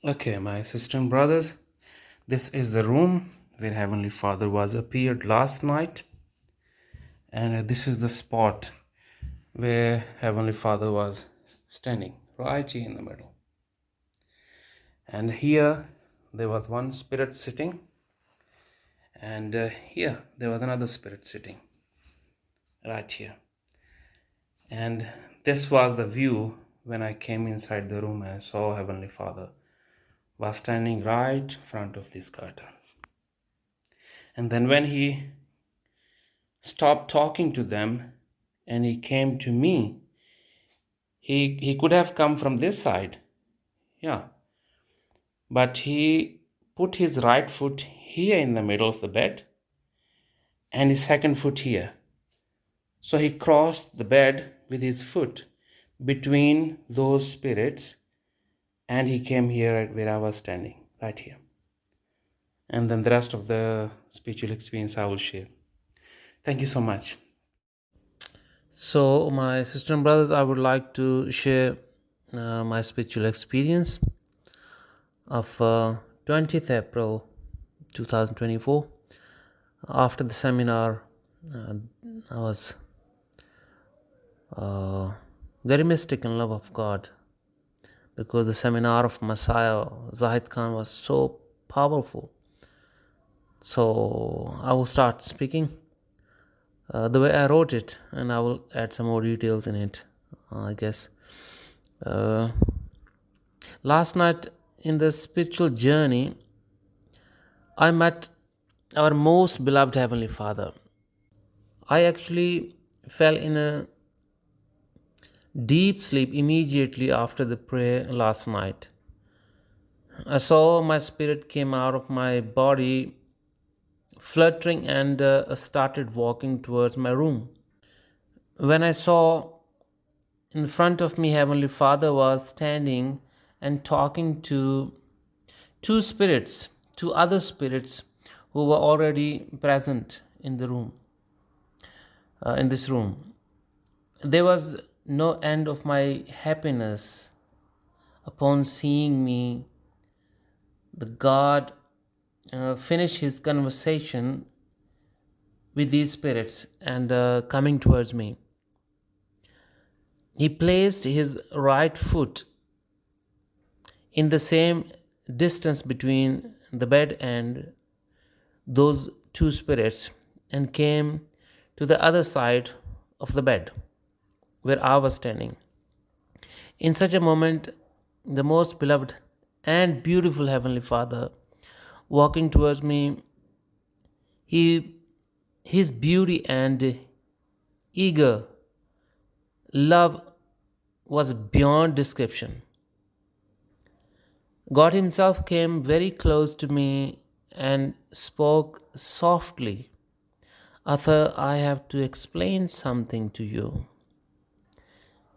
Okay, my sister and brothers, this is the room where Heavenly Father was appeared last night, and this is the spot where Heavenly Father was standing, right here in the middle. And here there was one spirit sitting, and here there was another spirit sitting, right here. And this was the view when I came inside the room and saw Heavenly Father was standing right in front of these curtains. And then when he stopped talking to them and he came to me, he could have come from this side, yeah, but he put his right foot here in the middle of the bed and his second foot here. So he crossed the bed with his foot between those spirits and he came here where I was standing, right here. And then the rest of the spiritual experience I will share. Thank you so much. So, my sister and brothers, I would like to share my spiritual experience of 20th April 2024. After the seminar, I was very mystic in love of God, because the seminar of Messiah Zahid Khan was so powerful. So I will start speaking the way I wrote it, and I will add some more details in it, I guess. Last night in the spiritual journey, I met our most beloved Heavenly Father. I actually fell in a deep sleep immediately after the prayer last night. I saw my spirit came out of my body fluttering and started walking towards my room. When I saw in front of me, Heavenly Father was standing and talking to two spirits, two other spirits who were already present in the room, in this room. There was no end of my happiness upon seeing me, the God, finish his conversation with these spirits and coming towards me. He placed his right foot in the same distance between the bed and those two spirits and came to the other side of the bed where I was standing. In such a moment, the most beloved and beautiful Heavenly Father walking towards me, his beauty and eager love was beyond description. God Himself came very close to me and spoke softly. Arthur, I have to explain something to you.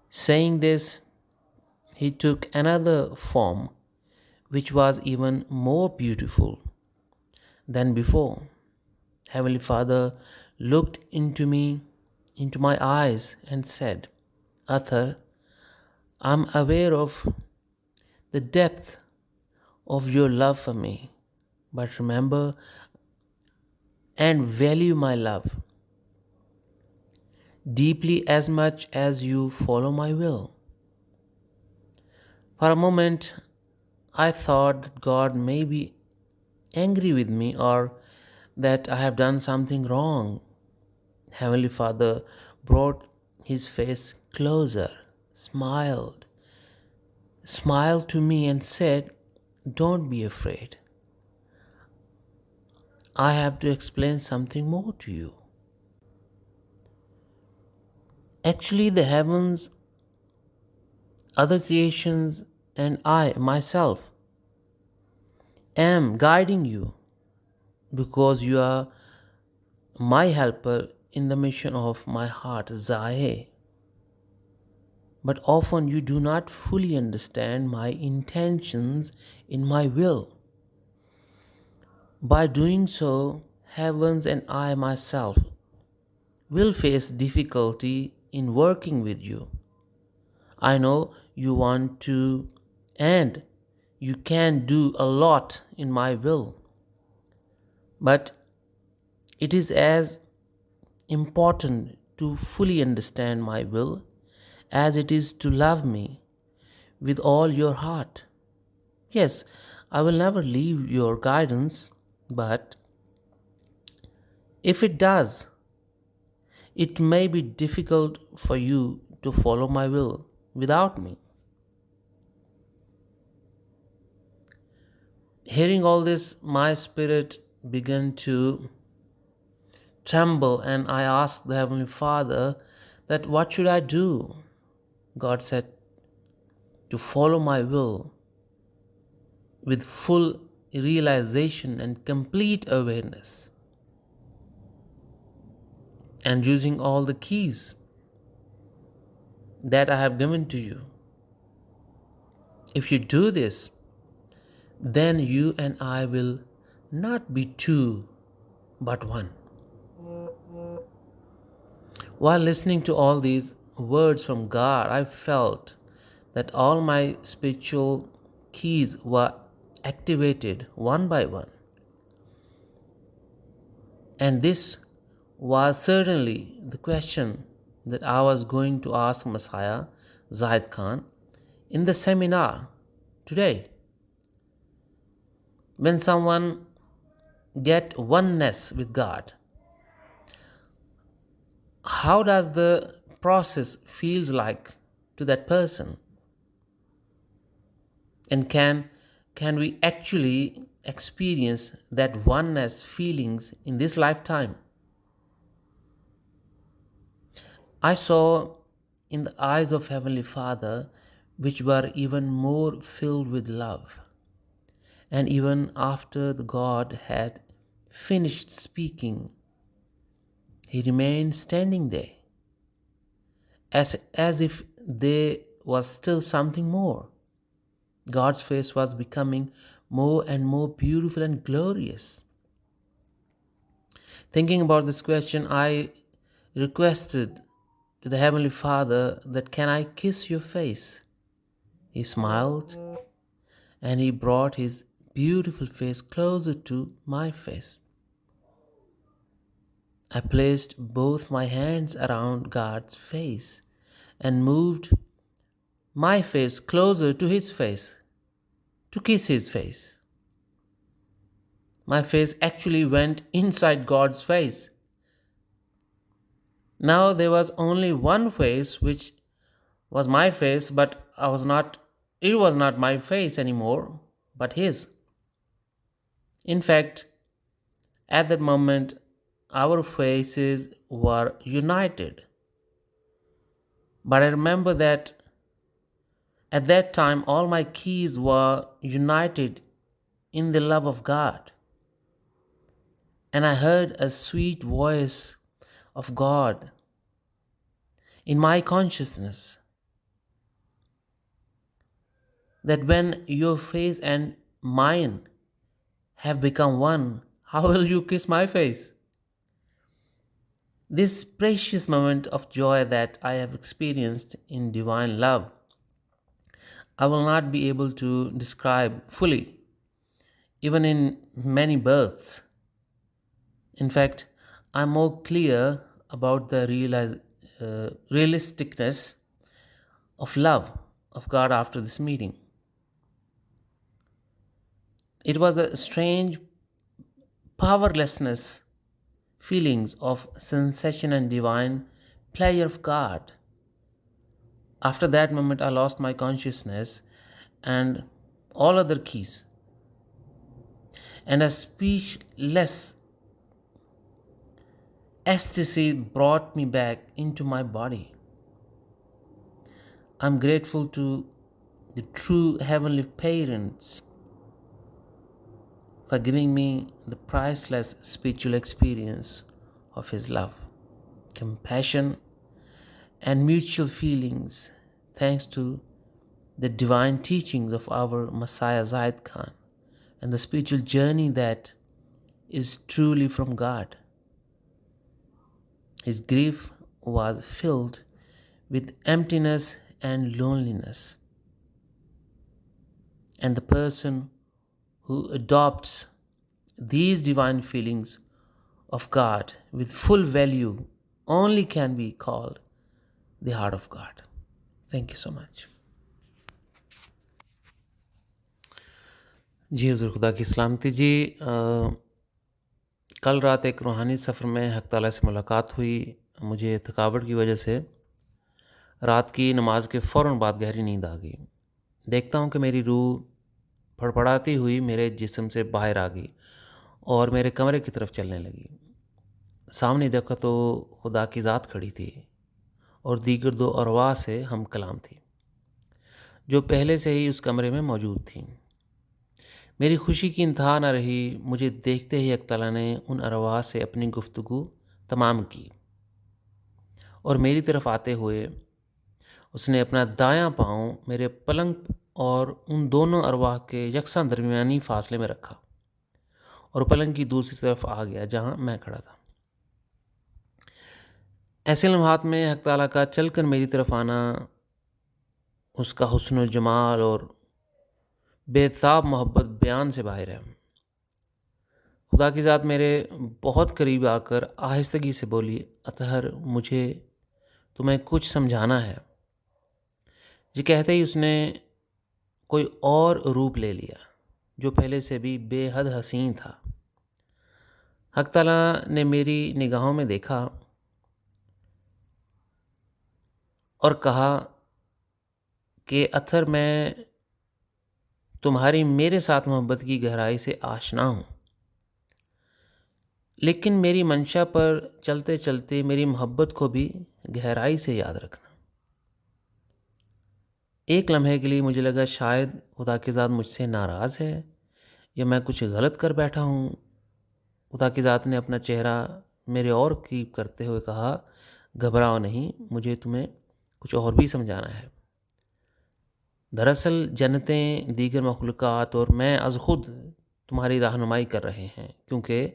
Saying this, he took another form which was even more beautiful than before. Heavenly Father looked into me, into my eyes, and said, Arthur, I'm aware of the depth of your love for me, but remember and value my love deeply as much as you follow my will. For a moment, I thought that God may be angry with me or that I have done something wrong. Heavenly Father brought his face closer, smiled to me, and said, Don't be afraid. I have to explain something more to you. Actually, the heavens, other creations, and I, myself, am guiding you because you are my helper in the mission of my heart, Zahe. But often you do not fully understand my intentions in my will. By doing so, heavens and I myself will face difficulty in working with you. I know you want to and you can do a lot in my will, but it is as important to fully understand my will as it is to love me with all your heart. Yes, I will never leave your guidance, but if it does, it may be difficult for you to follow my will without me. Hearing all this, my spirit began to tremble, and I asked the Heavenly Father that what should I do? God said to follow my will with full realization and complete awareness, and using all the keys that I have given to you. If you do this, then you and I will not be two but one. While listening to all these words from God, I felt that all my spiritual keys were activated one by one. And this was certainly the question that I was going to ask Messiah Zahid Khan in the seminar today. When someone get oneness with God, how does the process feels like to that person? And can we actually experience that oneness feelings in this lifetime? I saw in the eyes of Heavenly Father, which were even more filled with love. And even after the God had finished speaking, he remained standing there, as if there was still something more. God's face was becoming more and more beautiful and glorious. Thinking about this question, I requested to the Heavenly Father that can I kiss your face? He smiled and he brought his beautiful face closer to my face. I placed both my hands around God's face and moved my face closer to his face to kiss his face. My face actually went inside God's face. Now there was only one face which was my face, but it was not my face anymore, but his. In fact, at that moment, our faces were united. But I remember that at that time, all my keys were united in the love of God. And I heard a sweet voice of God in my consciousness that when your face and mine have become one, how will you kiss my face? This precious moment of joy that I have experienced in divine love, I will not be able to describe fully, even in many births. In fact, I'm more clear about the realisticness of love of God after this meeting. It was a strange powerlessness feelings of sensation and divine pleasure of God. After that moment, I lost my consciousness and all other keys, and a speechless ecstasy brought me back into my body. I'm grateful to the true heavenly parents for giving me the priceless spiritual experience of His love, compassion, and mutual feelings, thanks to the divine teachings of our Messiah Zahid Khan and the spiritual journey that is truly from God. His grief was filled with emptiness and loneliness. And the person who adopts these divine feelings of God with full value only can be called the heart of God. Thank you so much. جی حضور خدا کی سلامتی جی. کل رات ایک روحانی سفر میں حق تعالیٰ سے ملاقات ہوئی. مجھے تھکاوٹ کی وجہ سے رات کی نماز کے فوراً بعد گہری نیند آ گئی. دیکھتا ہوں کہ میری روح پھڑپڑاتی ہوئی میرے جسم سے باہر آ گئی اور میرے کمرے کی طرف چلنے لگی. سامنے دیکھا تو خدا کی ذات کھڑی تھی اور دیگر دو ارواح سے ہم کلام تھی جو پہلے سے ہی اس کمرے میں موجود تھیں. میری خوشی کی انتہا نہ رہی. مجھے دیکھتے ہی حق تعالیٰ نے ان ارواح سے اپنی گفتگو تمام کی اور میری طرف آتے ہوئے اس نے اپنا دایاں پاؤں میرے پلنگ اور ان دونوں ارواح کے یکساں درمیانی فاصلے میں رکھا اور پلنگ کی دوسری طرف آ گیا جہاں میں کھڑا تھا. ایسے لمحات میں حق تعالیٰ کا چل کر میری طرف آنا، اس کا حسن و جمال اور بے تاب محبت بیان سے باہر ہے. خدا کی ذات میرے بہت قریب آ کر آہستگی سے بولی، اطہر مجھے تمہیں کچھ سمجھانا ہے. یہ کہتے ہی اس نے کوئی اور روپ لے لیا جو پہلے سے بھی بے حد حسین تھا. حق تعالیٰ نے میری نگاہوں میں دیکھا اور کہا کہ اطہر میں تمہاری میرے ساتھ محبت کی گہرائی سے آشنا ہوں، لیکن میری منشا پر چلتے چلتے میری محبت کو بھی گہرائی سے یاد رکھنا. ایک لمحے کے لیے مجھے لگا شاید خدا کی ذات مجھ سے ناراض ہے یا میں کچھ غلط کر بیٹھا ہوں. خدا کی ذات نے اپنا چہرہ میرے اور قریب کرتے ہوئے کہا، گھبراؤ نہیں، مجھے تمہیں کچھ اور بھی سمجھانا ہے. دراصل جنتیں، دیگر مخلوقات اور میں از خود تمہاری رہنمائی کر رہے ہیں کیونکہ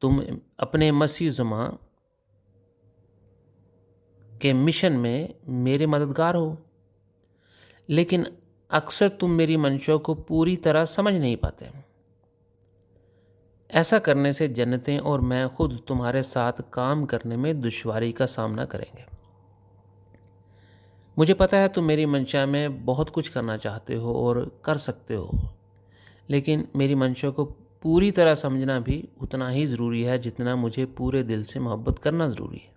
تم اپنے مسیح زماں کے مشن میں میرے مددگار ہو، لیکن اکثر تم میری منشا کو پوری طرح سمجھ نہیں پاتے. ایسا کرنے سے جنتیں اور میں خود تمہارے ساتھ کام کرنے میں دشواری کا سامنا کریں گے. مجھے پتہ ہے تم میری منشا میں بہت کچھ کرنا چاہتے ہو اور کر سکتے ہو، لیکن میری منشا کو پوری طرح سمجھنا بھی اتنا ہی ضروری ہے جتنا مجھے پورے دل سے محبت کرنا ضروری ہے.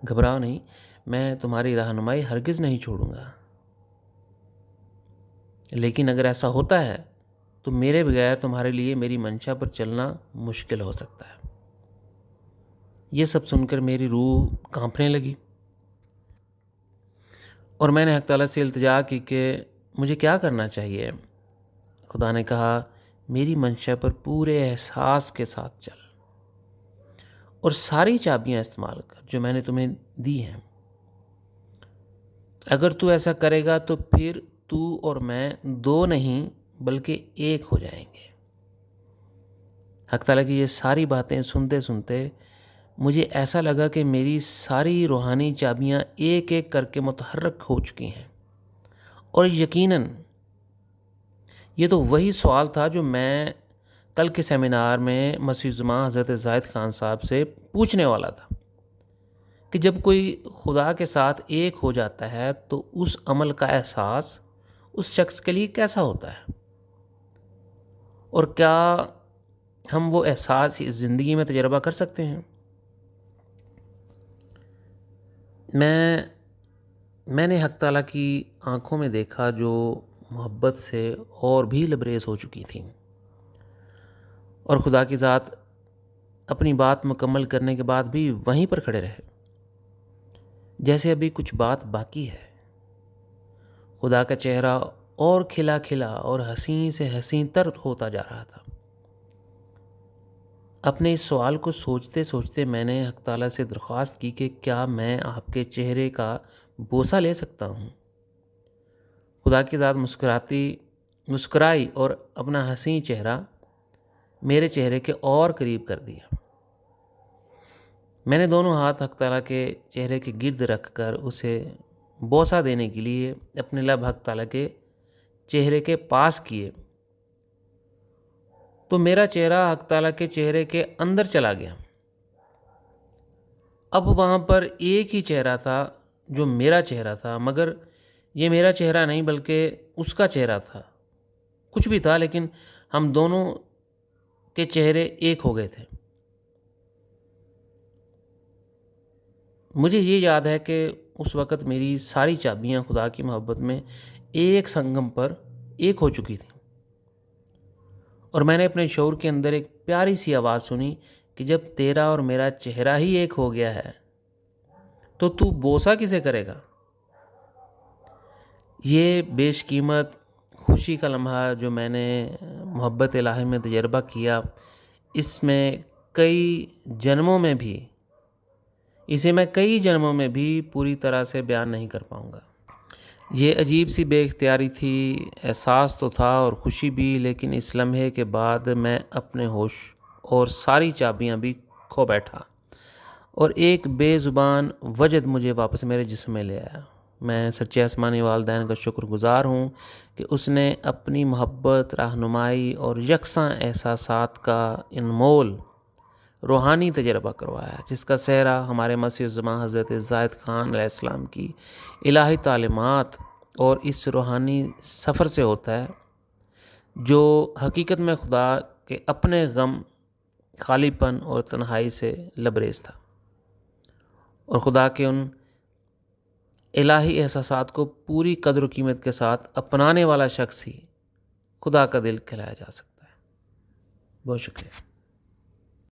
گھبراؤ نہیں، میں تمہاری رہنمائی ہرگز نہیں چھوڑوں گا، لیکن اگر ایسا ہوتا ہے تو میرے بغیر تمہارے لیے میری منشا پر چلنا مشکل ہو سکتا ہے. یہ سب سن کر میری روح کانپنے لگی اور میں نے حق تعالیٰ سے التجا کی کہ مجھے کیا کرنا چاہیے. خدا نے کہا، میری منشا پر پورے احساس کے ساتھ چل اور ساری چابیاں استعمال کر جو میں نے تمہیں دی ہیں. اگر تو ایسا کرے گا تو پھر تو اور میں دو نہیں بلکہ ایک ہو جائیں گے. حق تعالیٰ کی یہ ساری باتیں سنتے سنتے مجھے ایسا لگا کہ میری ساری روحانی چابیاں ایک ایک کر کے متحرک ہو چکی ہیں، اور یقیناً یہ تو وہی سوال تھا جو میں کل کے سیمینار میں مسیح زماں حضرت زاہد خان صاحب سے پوچھنے والا تھا کہ جب کوئی خدا کے ساتھ ایک ہو جاتا ہے تو اس عمل کا احساس اس شخص کے لیے کیسا ہوتا ہے، اور کیا ہم وہ احساس اس زندگی میں تجربہ کر سکتے ہیں. میں نے حق تعالیٰ کی آنکھوں میں دیکھا جو محبت سے اور بھی لبریز ہو چکی تھیں، اور خدا کی ذات اپنی بات مکمل کرنے کے بعد بھی وہیں پر کھڑے رہے جیسے ابھی کچھ بات باقی ہے. خدا کا چہرہ اور کھلا کھلا اور حسین سے حسین تر ہوتا جا رہا تھا. اپنے اس سوال کو سوچتے سوچتے میں نے حق تعالیٰ سے درخواست کی کہ کیا میں آپ کے چہرے کا بوسہ لے سکتا ہوں. خدا کی ذات مسکرائی اور اپنا حسین چہرہ میرے چہرے کے اور قریب کر دیا. میں نے دونوں ہاتھ حق تعالیٰ کے چہرے کے گرد رکھ کر اسے بوسہ دینے کے لیے اپنے لب حق تعالیٰ کے چہرے کے پاس کیے تو میرا چہرہ حق تعالیٰ کے چہرے کے اندر چلا گیا۔ اب وہاں پر ایک ہی چہرہ تھا جو میرا چہرہ تھا، مگر یہ میرا چہرہ نہیں بلکہ اس کا چہرہ تھا۔ کچھ بھی تھا لیکن ہم دونوں کے چہرے ایک ہو گئے تھے۔ مجھے یہ یاد ہے کہ اس وقت میری ساری چابیاں خدا کی محبت میں ایک سنگم پر ایک ہو چکی تھیں، اور میں نے اپنے شعور کے اندر ایک پیاری سی آواز سنی کہ جب تیرا اور میرا چہرہ ہی ایک ہو گیا ہے تو تو بوسہ کسے کرے گا۔ یہ بیش قیمت خوشی کا لمحہ جو میں نے محبت الہی میں تجربہ کیا، اس میں اسے میں کئی جنموں میں بھی پوری طرح سے بیان نہیں کر پاؤں گا۔ یہ عجیب سی بے اختیاری تھی، احساس تو تھا اور خوشی بھی، لیکن اس لمحے کے بعد میں اپنے ہوش اور ساری چابیاں بھی کھو بیٹھا، اور ایک بے زبان وجد مجھے واپس میرے جسم میں لے آیا۔ میں سچے آسمانی والدین کا شکر گزار ہوں کہ اس نے اپنی محبت، رہنمائی اور یکساں احساسات کا انمول روحانی تجربہ کروایا، جس کا سہرا ہمارے مسیح الزماں حضرت زاہد خان علیہ السلام کی الہی تعلیمات اور اس روحانی سفر سے ہوتا ہے جو حقیقت میں خدا کے اپنے غم، خالی پن اور تنہائی سے لبریز تھا، اور خدا کے ان الہی احساسات کو پوری قدر و قیمت کے ساتھ اپنانے والا شخص ہی خدا کا دل کھلایا جا سکتا ہے۔ بہت شکریہ۔